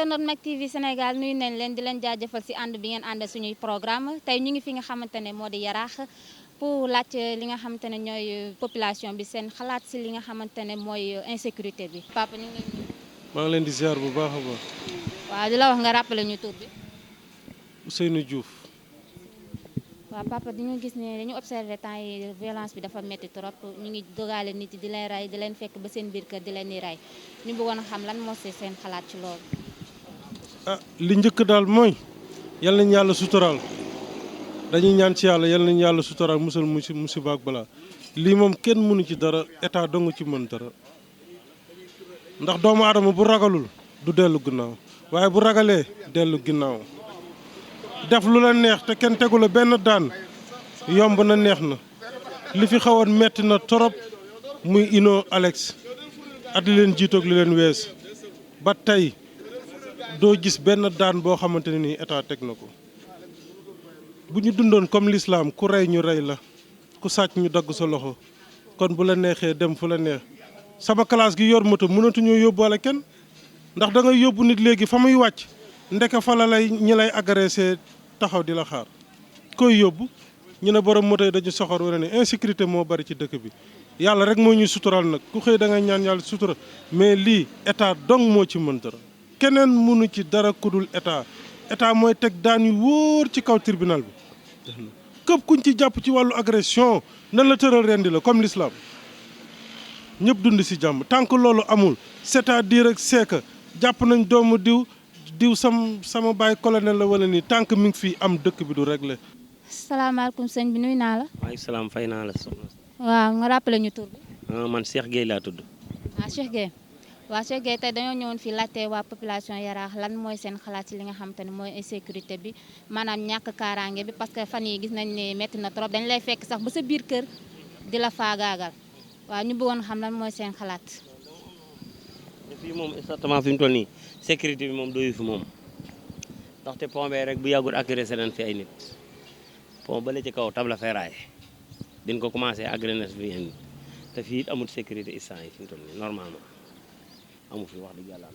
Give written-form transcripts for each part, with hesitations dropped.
internet Mak TV Sénégal nuyu nañ leen di leen jaajëfal si ànd bi ngeen ànd suñuy programme tey ñu ngi fi nga xamante ne moo di Yaraax pour laaj li nga xamante ne ñooy population bi seen xalaat si li nga xamante ne mooy insécurité bi. Papa ñu ngi leen di. maa ngi leen di ziar bu baax a baax. waaw di la wax nga rappelé ñu tur bi. Ousseynou Diouf. waaw papa dañu gis ne dañu observé temps yi violence bi dafa métti trop ñu ngi dogaale nit yi di leen rey di leen fekk ba seen biir kër di leen di rey ñu bëggoon a xam lan moo si seen xalaat ci loolu. Li njëkk daal mooy yal nañu yàlla suturaal dañuy ñaan ci yàlla yal nañu yàlla suturaal musal musiba ak balaa lii moom kenn mënu ci dara état dong ci mën dara ndax doomu aadama bu ragalul du dellu ginnaaw waaye bu ragalee dellu ginnaaw def lu la neex te kenn tegu la benn daan yomb na neex na li fi xawoon metti na torop muy Ino Alex at li leen jiitoog li leen wees ba tey doo gis benn daan boo xamante ne nii état teg na ko bu ñu dundoon comme l'islam ku rey ñu rey la ku sàcc ñu dagg sa loxo kon bu la neexee dem fu la neex sama classe gi yor moto mënatuñoo yóbbuwale kenn ndax da ngay yóbbu nit léegi fa muy wàcc ndeke fa la lay ñi lay agressé taxaw di la xaar koy yóbbu ñu ne borom moto yi dañu soxor wala ne insécurité moo bari ci dëkk bi yàlla rek moo ñuy sutural nag ku xëy da ngay ñaan yàlla sutura mais lii état dong moo ci mën dara keneen mënu ci dara kudul état mooy teg daan yu wóor ci kaw tribunal bi képp kuñ ci jàpp ci wàllu agression nan la tëral rendi la comme l'islam ñëpp dund si jàmm tant que loolu amul c'est-à-dire ak seeka jàpp nañ doomu diw sama baay colonel la wala nii tant que mi ngi fii am dëkk bi du réglé. salaamaaleykum sëñ bi nuyu naa la. maaleykum salaam fay naa la soxna. waaw nga rappelé ñu tur bi. man Cheikh Gueye laa tudd. Cheikh Gueye. waaw Cheikh Gueye tey dañoo ñëwoon fii laajte waa population Yaraax lan mooy seen xalaat ci li nga xamante ne mooy insécurité bi maanaam ñàkk kaaraange bi parce que fan yi gis nañ ne métti na trop dañ lay fekk sax ba sa biir kër di la faagaagal waaw ñu bëggoon xam lan mooy seen xalaat. fii moom exactement fi mu toll nii sécurité bi moom doyu fi moom ndaxte pont bee rek bu yàggul agressé nañ fi ay nit pont ba la ci kaw table ferraille din ko commencé agressé fi ay nit te fii it amul sécurité instant yi fi mu toll nii normalement amu fi wax dëgg yàlla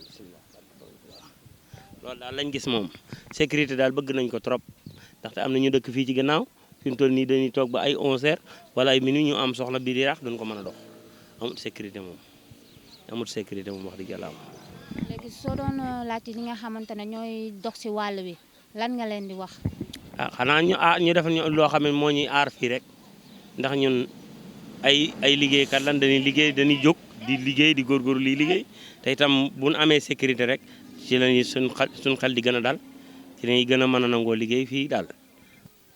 loolu daal lañ gis moom sécurité daal bëgg nañ ko trop ndaxte am na ñu dëkk fii ci gannaaw fi mu toll nii dañuy toog ba ay 11h wala ay minuit ñu am soxla biir Yaraax duñ ko mën a dox amul sécurité moom wax dëgg yàlla am. léegi soo doon laajte li nga xamante ne ñooy dox ci wàll wi lan nga leen di wax. xanaa ñu def loo xam ne moo ñuy aar fii rek ndax ñun ay liggéeykat lan dañuy liggéey dañuy jóg di liggéey di góorgóorlu liggéey te itam bu ñu amee sécurité rek ci lañuy suñ xel di gën a dal ci lañuy gën a mën a nangoo liggéey fii daal.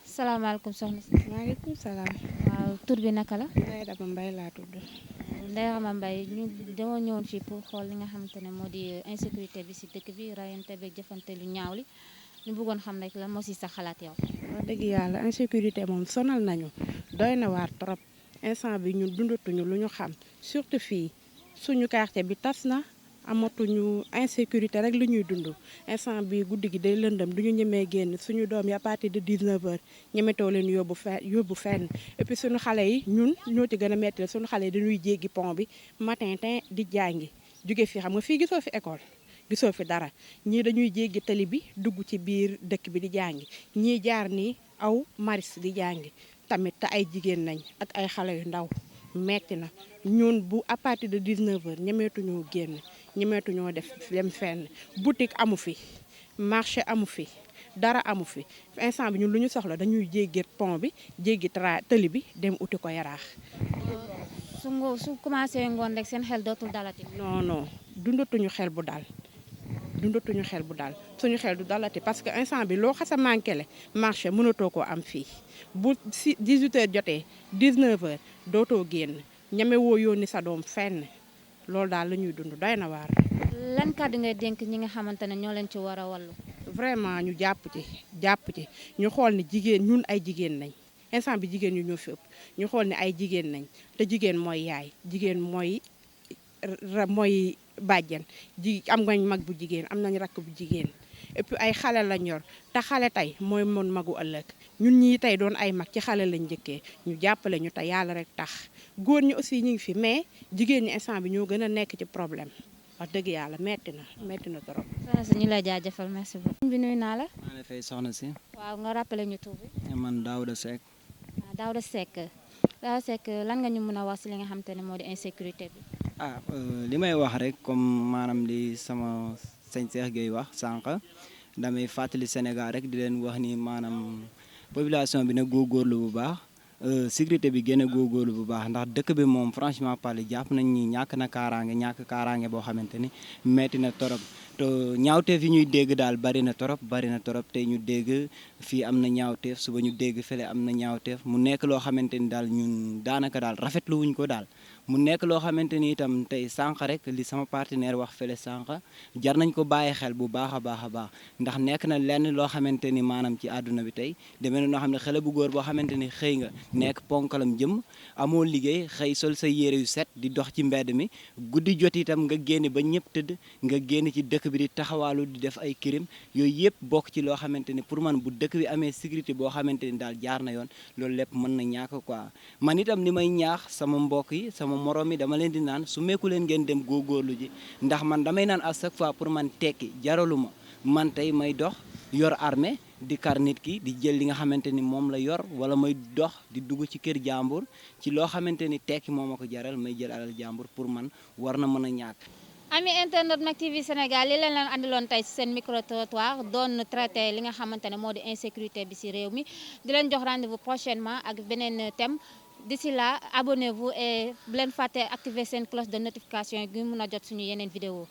salaamaaleykum soxna si. maaleykum salaam. waaw tur bi naka la. Ndeye Daba Mbaye laa tudd. Ndeye Daba Mbaye ñu dañoo ñëwoon fii pour xool li nga xamante ne moo di insécurité bi si dëkk bi rayante beeg jëfante lu ñaaw li ñu bëggoon xam rek lan moo si sa xalaat yow. wax dëgg yàlla insécurité moom sonal nañu doy na waar trop instant bi ñun dundatuñu lu ñu xam surtout fii suñu quartier bi tas na amatuñu insécurité rek lu ñuy dund instant bi guddi gi day lëndëm du ñu ñemee génn suñu doom yi à partir de 19h ñemetoo leen yóbbu fenn et puis suñu xale yi ñun ñoo ci gën a metti suñu xale yi dañuy jéggi pont bi matin di jàngi jóge fii xam nga fii gisoo fi école gisoo fi dara ñii dañuy jéggi tali bi dugg ci biir dëkk bi di jàngi ñii jaar nii aw maris di jàngi tamit te ay jigéen nañ ak ay xale yu ndaw metti na ñun bu à partir de 19h ñemeetuñoo génn ñemeetuñoo dem fenn boutique amu fi marché amu fi dara amu fi instant bi ñun lu ñu soxla dañuy jéggi pont bi jéggi tali bi dem uti ko Yaraax. su commencé ngoon rek seen xel dootul dalati. non dundatuñu xel bu dal suñu xel du dalati parce que instant bi loo xasa manqué le marché mënatoo koo am fii bu 18h jotee 19h dootoo génn ñeme woo yónni sa doom fenn loolu daal la ñuy dund doy na waar. lan kàddu ngay dénk ñi nga xamante ne ñoo leen ci war a wallu. vraiment ñu jàpp ci ñu xool ni jigéen ñun ay jigéen nañ instant bi jigéen ñu ñoo fi ëpp ñu xool ni ay jigéen nañ te jigéen mooy yaay jigéen mooy bàjjen am ngañ mag bu jigéen am nañ rakk bu jigéen et puis ay xale lañ yor te xale tey mooy mën magu ëllëg ñun ñii tey doon ay mag ci xale lañ njëkkee ñu jàppale ñu te yàlla rek tax góor ñi aussi ñu ngi fi mais jigéen ñi instant bi ñoo gën a nekk ci problème wax dëgg yàlla metti na trop. soxna si ñu lay jaajëfal merci beaucoup. bi nuyu naa la. maa ngi fay soxna si. waaw nga rappelé ñu tur bi. man Daouda Seck. Daouda Seck lan nga ñu mën a wax si li nga xamante ne moo di insécurité bi. li may wax rek comme maanaam li sama sëñ Cheikh Gueye wax sànq damay fàttali Sénégal rek di leen wax ni maanaam population bi nag góorgóorlu bu baax sécurité bi gën a góorgóorlu bu baax ndax dëkk bi moom franchement parler jàpp nañ ni ñàkk na kaaraange boo xamante ni metti na torop te ñaawteef yi ñuy dégg daal bari na torop tey ñu dégg fii am na ñaawteef suba ñu dégg fële am na ñaawteef mu nekk loo xamante ni daal ñun daanaka daal rafetlu wuñ ko daal mu nekk loo xamante ni itam tey sànq rek li sama partenaire wax fële sànq jar nañ ko bàyyi xel bu baax a baax ndax nekk na lenn loo xamante ni maanaam ci àdduna bi tey demee na noo xam ne xale bu góor boo xamante ni xëy nga nekk ponkalam jëm amoo liggéey xëy sol sa yére yu set di dox ci mbedd mi guddi jot itam nga génn ba ñëpp tëdd nga génn ci dëkk bi di taxawaalu di def ay crime yooyu yëpp bokk ci loo xamante ni pour man bu dëkk bi amee sécurité boo xamante ni daal jaar na yoon loolu lépp mën na ñàkk quoi man itam li may ñaax sama mbokk yi sama morom yi dama leen di naan su meeku leen ngeen dem góorgóorlu ji ndax man damay naan à chaque fois pour man tekki jaralu man tey may dox yor armée di kar nit ki di jël li nga xamante ni moom la yor wala may dox di dugg ci kër jàmbur ci loo xamante ni tekki moo ma ko jaral may jël alal jàmbur pour man war na mën a ñàkk. ami internet Mak TV Sénégal li leen andiloon tey si seen micro trottoir doon traité li nga xamante ne moo di insécurité bi si réew mi di leen jox rendez-vous prochainement ak beneen thème d'ici là abonnez-vous et bu leen fàtte activer seen cloche de notification gi mun a jot suñu yeneen vidéo